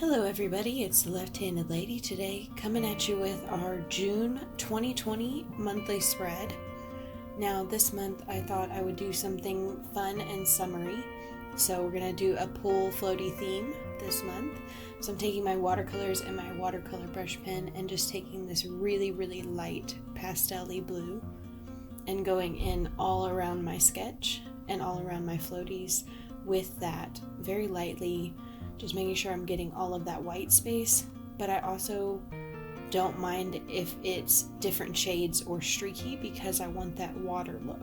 Hello everybody, it's the Left-Handed Lady today, coming at you with our June 2020 monthly spread. Now this month I thought I would do something fun and summery, so we're going to do a pool floaty theme this month. So I'm taking my watercolors and my watercolor brush pen and just taking this really light pastel-y blue and going in all around my sketch and all around my floaties with that very lightly, just making sure I'm getting all of that white space, but I also don't mind if it's different shades or streaky because I want that water look.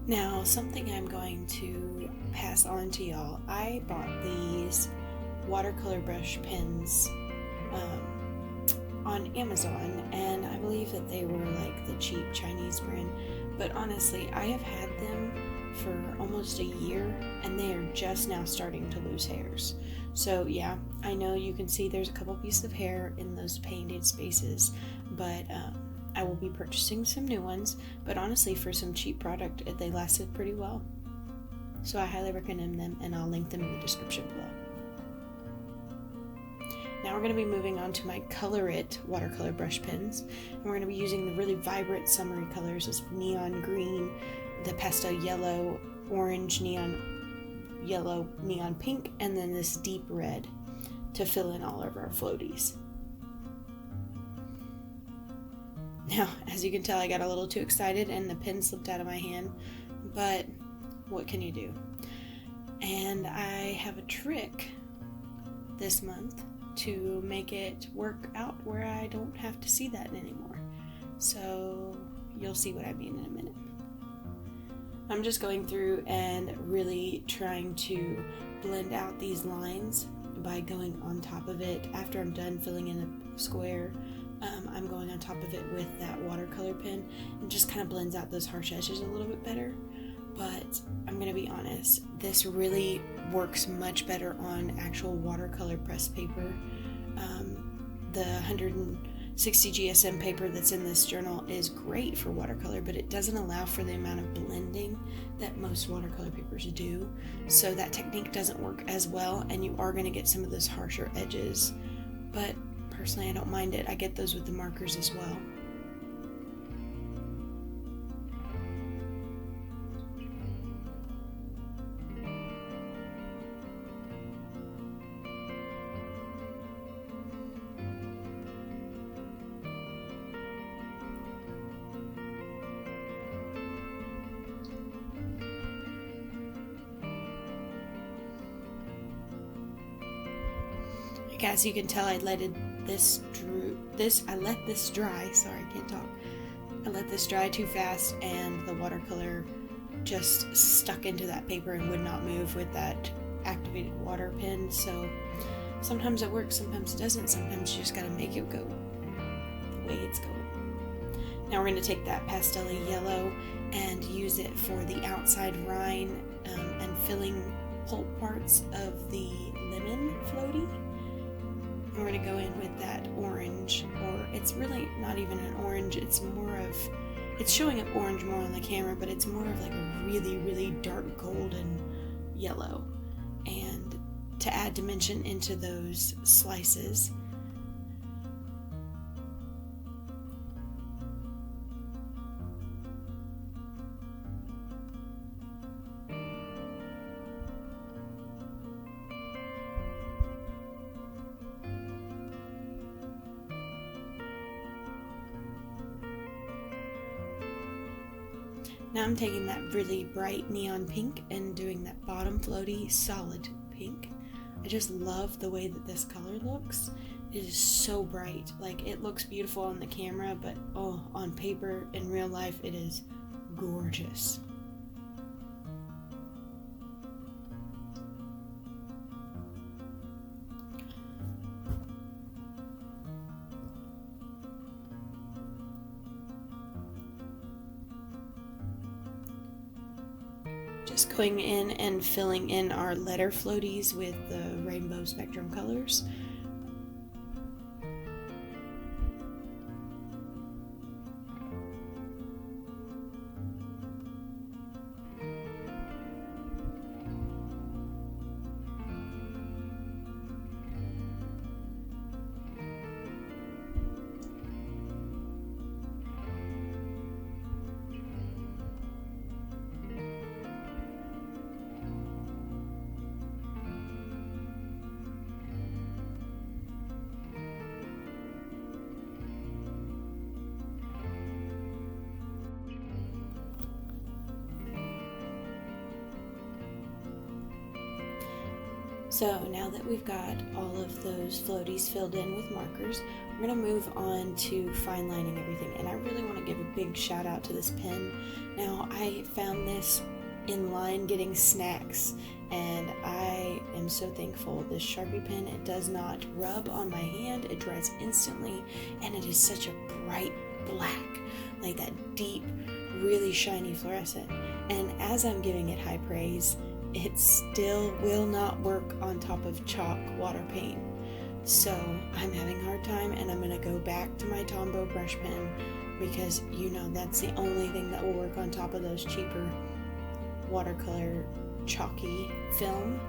Now, something I'm going to pass on to y'all. I bought these watercolor brush pens on Amazon, and I believe that they were like the cheap Chinese brand, but honestly, I have had them for almost a year, and they are just now starting to lose hairs. So yeah, I know you can see there's a couple pieces of hair in those painted spaces, but I will be purchasing some new ones, but honestly for some cheap product they lasted pretty well. So I highly recommend them, and I'll link them in the description below. Now we're going to be moving on to my ColorIt watercolor brush pens, and we're going to be using the really vibrant summery colors as neon green, the pastel yellow, orange, neon yellow, neon pink, and then this deep red to fill in all of our floaties. Now, as you can tell, I got a little too excited and the pen slipped out of my hand, but what can you do? And I have a trick this month to make it work out where I don't have to see that anymore. So you'll see what I mean in a minute. I'm just going through and really trying to blend out these lines by going on top of it. After I'm done filling in a square, I'm going on top of it with that watercolor pen, and just kind of blends out those harsh edges a little bit better. But I'm going to be honest, this really works much better on actual watercolor press paper. The 160 GSM paper that's in this journal is great for watercolor, but it doesn't allow for the amount of blending that most watercolor papers do. So that technique doesn't work as well, and you are going to get some of those harsher edges. But personally, I don't mind it. I get those with the markers as well. As you can tell, I let this dry. Sorry, I can't talk. I let this dry too fast, and the watercolor just stuck into that paper and would not move with that activated water pen. So sometimes it works, sometimes it doesn't. Sometimes you just gotta make it go the way it's going. Now we're going to take that pastel-y yellow and use it for the outside rind and filling pulp parts of the lemon floaty. We're going to go in with that orange, or it's really not even an orange, it's showing up orange more on the camera, but it's more of like a really dark golden yellow, and to add dimension into those slices. Now I'm taking that really bright neon pink and doing that bottom bottom floaty solid pink. I just love the way that this color looks. It is so bright. Like, it looks beautiful on the camera, but oh, on paper, in real life, it is gorgeous. Just going in and filling in our letter floaties with the rainbow spectrum colors. So now that we've got all of those floaties filled in with markers, we're going to move on to fine lining everything. And I really want to give a big shout out to this pen. Now, I found this in line getting snacks, and I am so thankful. This Sharpie pen, it does not rub on my hand, it dries instantly, and it is such a bright black, like that deep, really shiny fluorescent. And as I'm giving it high praise, it still will not work on top of chalk water paint. So I'm having a hard time, and I'm going to go back to my Tombow brush pen, because you know that's the only thing that will work on top of those cheaper watercolor chalky film.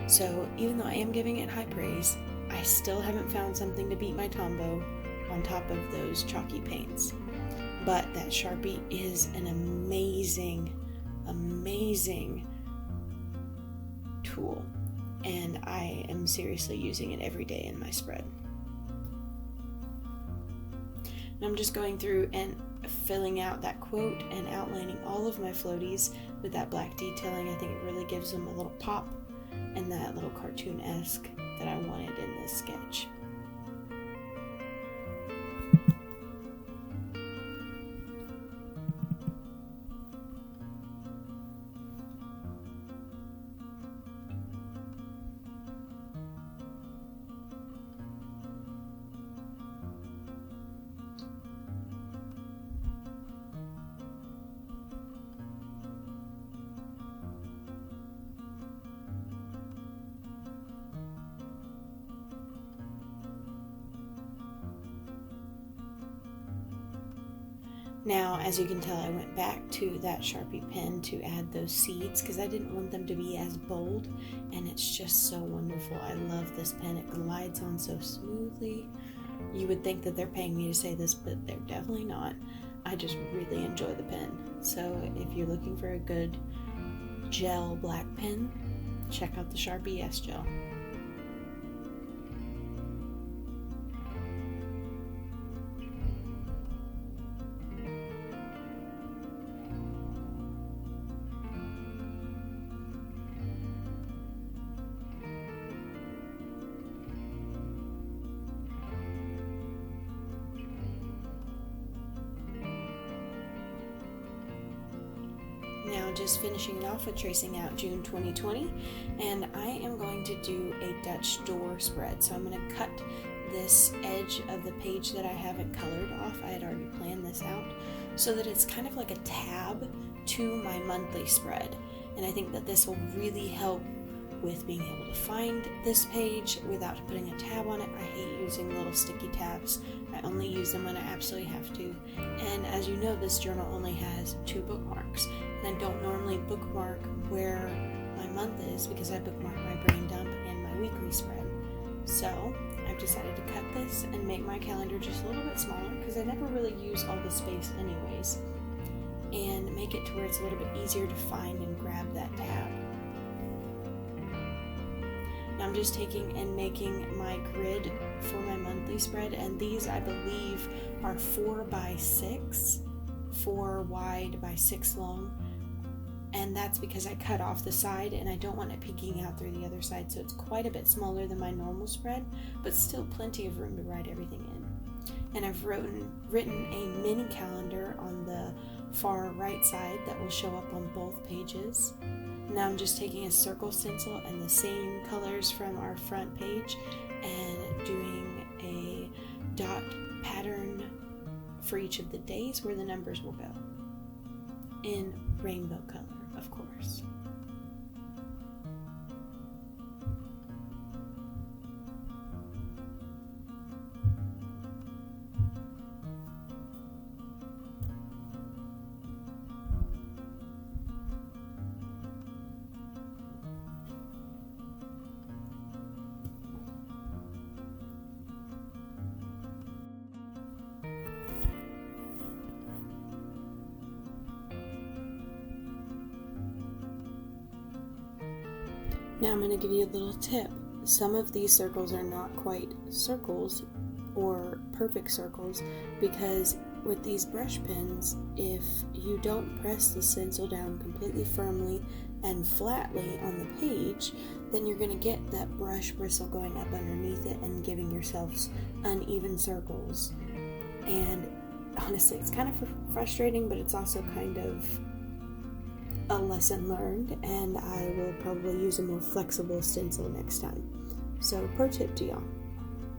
So even though I am giving it high praise, I still haven't found something to beat my Tombow on top of those chalky paints. But that Sharpie is an amazing tool, and I am seriously using it every day in my spread. And I'm just going through and filling out that quote and outlining all of my floaties with that black detailing. I think it really gives them a little pop and that little cartoon-esque that I wanted in this sketch. Now, as you can tell, I went back to that Sharpie pen to add those seeds because I didn't want them to be as bold, and it's just so wonderful. I love this pen. It glides on so smoothly. You would think that they're paying me to say this, but they're definitely not. I just really enjoy the pen. So if you're looking for a good gel black pen, check out the Sharpie S Gel. Now just finishing it off with tracing out June 2020, and I am going to do a Dutch door spread. So I'm going to cut this edge of the page that I haven't colored off. I had already planned this out so that it's kind of like a tab to my monthly spread, and I think that this will really help with being able to find this page without putting a tab on it. I hate using little sticky tabs. I only use them when I absolutely have to. And as you know, this journal only has 2 bookmarks, and I don't normally bookmark where my month is because I bookmark my brain dump and my weekly spread. So I've decided to cut this and make my calendar just a little bit smaller because I never really use all the space anyways, and make it to where it's a little bit easier to find and grab that tab. Now I'm just taking and making my grid for my monthly spread, and these I believe are 4 by 6, 4 wide by 6 long. and that's because I cut off the side and I don't want it peeking out through the other side, so it's quite a bit smaller than my normal spread, but still plenty of room to write everything in. And I've written a mini calendar on the far right side that will show up on both pages. Now I'm just taking a circle stencil and the same colors from our front page and doing a dot pattern for each of the days where the numbers will go, in rainbow color, of course. Now I'm going to give you a little tip. Some of these circles are not quite circles or perfect circles because with these brush pens, if you don't press the stencil down completely firmly and flatly on the page, then you're going to get that brush bristle going up underneath it and giving yourselves uneven circles. And honestly, it's kind of frustrating, but it's also kind of a lesson learned, and I will probably use a more flexible stencil next time. So, pro tip to y'all.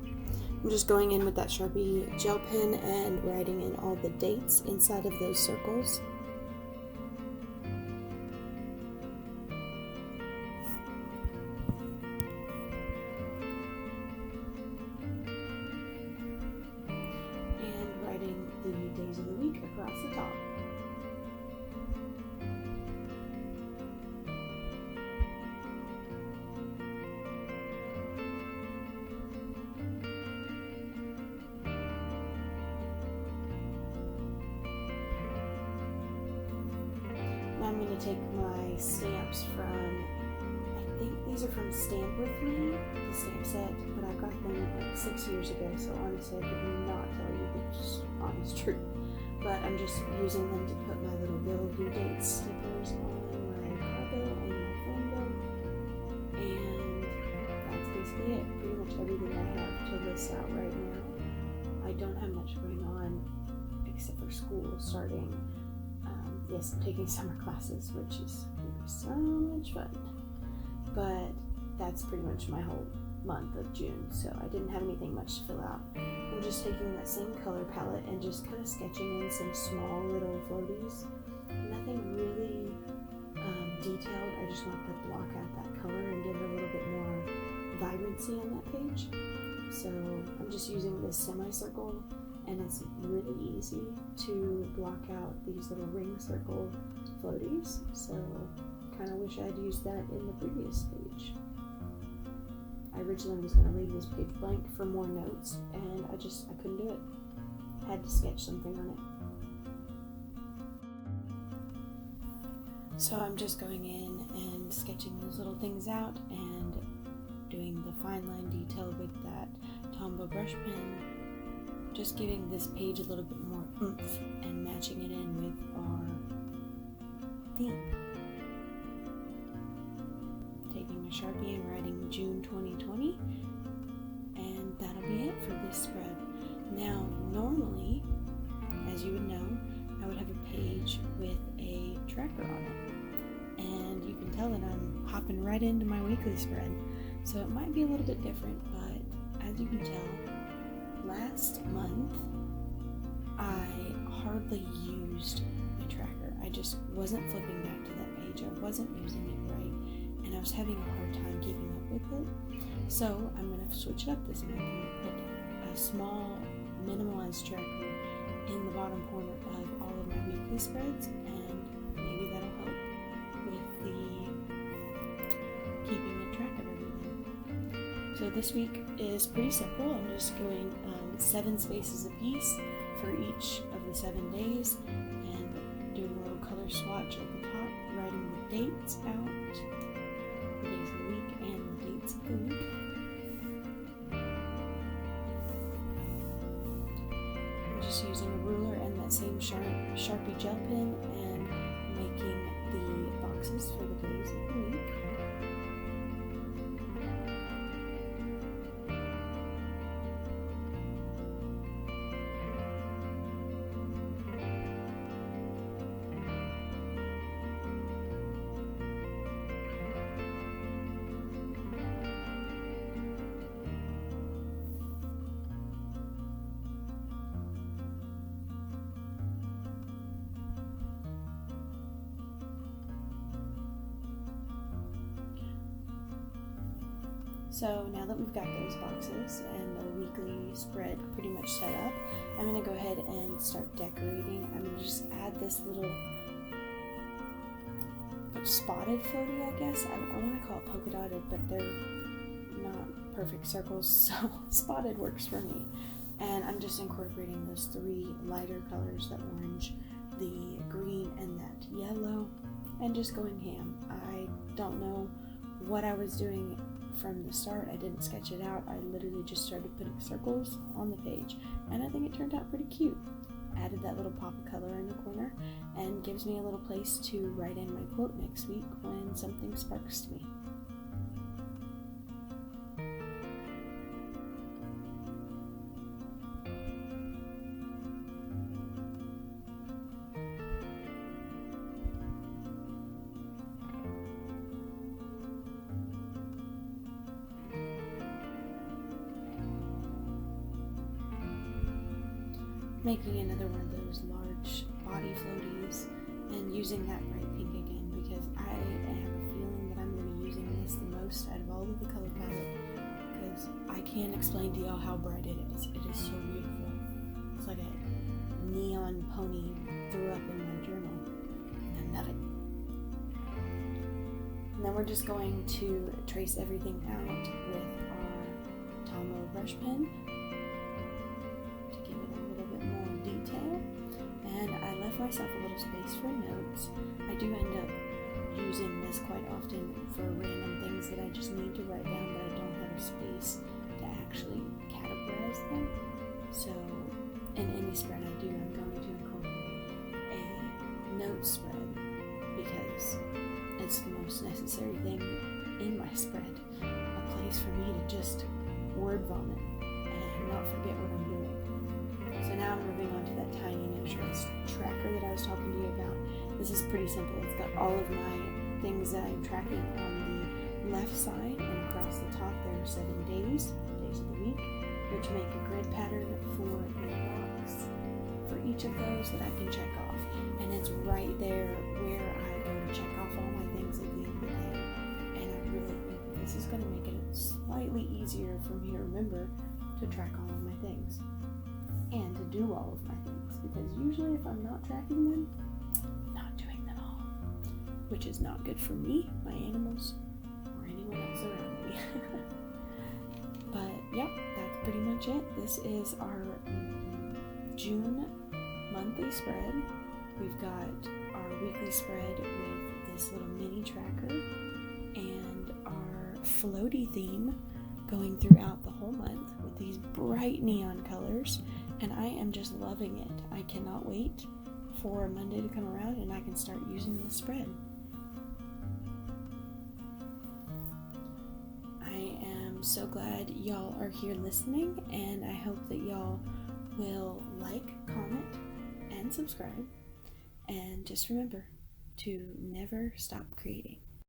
I'm just going in with that Sharpie gel pen and writing in all the dates inside of those circles. And writing the days of the week across the top. I'm going to take my stamps from, I think these are from Stamp With Me, the stamp set, but I got them like 6 years ago, so honestly I could not tell you the honest truth. But I'm just using them to put my little bill due date stickers on my car bill and my phone bill, and that's basically it. Pretty much everything I have to list out right now. I don't have much going on except for school starting. Yes, I'm taking summer classes, which is going to be so much fun. But that's pretty much my whole month of June, so I didn't have anything much to fill out. I'm just taking that same color palette and just kind of sketching in some small little floaties. Nothing really detailed. I just want to block out that color and give it a little bit more vibrancy on that page. So I'm just using this semicircle, and it's really easy to block out these little ring circle floaties, so kind of wish I'd used that in the previous page. I originally was going to leave this page blank for more notes, and I couldn't do it. Had to sketch something on it. So I'm just going in and sketching those little things out and doing the fine line detail with that Tombow brush pen, just giving this page a little bit more oomph and matching it in with our theme. Taking my Sharpie and writing June 2020, and that'll be it for this spread. Now, normally, as you would know, I would have a page with a tracker on it, and you can tell that I'm hopping right into my weekly spread, so it might be a little bit different, but as you can tell, last month I hardly used my tracker. I just wasn't flipping back to that page. I wasn't using it right, and I was having a hard time keeping up with it. So I'm going to switch it up this month and put a small minimalized tracker in the bottom corner of all of my weekly spreads, and maybe that'll help with the keeping a track of everything. So this week is pretty simple. I'm just going 7 spaces apiece for each of the 7 days, and doing a little color swatch at the top, writing the dates out, the days of the week and the dates of the week. I'm just using a ruler and that same Sharpie gel pen and making the So now that we've got those boxes and the weekly spread pretty much set up, I'm going to go ahead and start decorating. I'm going to just add this little spotted floaty, I guess. I want to call it polka dotted, but they're not perfect circles, so spotted works for me. And I'm just incorporating those three lighter colors, the orange, the green, and that yellow, and just going ham. I don't know what I was doing from the start. I didn't sketch it out. I literally just started putting circles on the page, and I think it turned out pretty cute. Added that little pop of color in the corner, and gives me a little place to write in my quote next week when something sparks to me. Making another one of those large body floaties and using that bright pink again, because I have a feeling that I'm going to be using this the most out of all of the color palette, because I can't explain to y'all how bright it is. It is so beautiful. It's like a neon pony threw up in my journal, and I love it. And then we're just going to trace everything out with our Tombow brush pen. And I left myself a little space for notes. I do end up using this quite often for random things that I just need to write down, but I don't have a space to actually categorize them. So in any spread I do, I'm going to incorporate a note spread because it's the most necessary thing in my spread. A place for me to just word vomit and not forget what I'm doing. So now I'm moving on to that tiny note tracker that I was talking to you about. This is pretty simple. It's got all of my things that I'm tracking on the left side, and across the top there are 7 days of the week, which make a grid pattern for a box for each of those that I can check off. And it's right there where I go to check off all my things at the end of the day. And I really think this is going to make it slightly easier for me to remember to track all of my things. And to do all of my things, because usually if I'm not tracking them, I'm not doing them all, which is not good for me, my animals, or anyone else around me. But yeah, that's pretty much it. This is our June monthly spread. We've got our weekly spread with this little mini tracker and our floaty theme going throughout the whole month with these bright neon colors. And I am just loving it. I cannot wait for Monday to come around and I can start using the spread. I am so glad y'all are here listening, and I hope that y'all will like, comment, and subscribe. And just remember to never stop creating.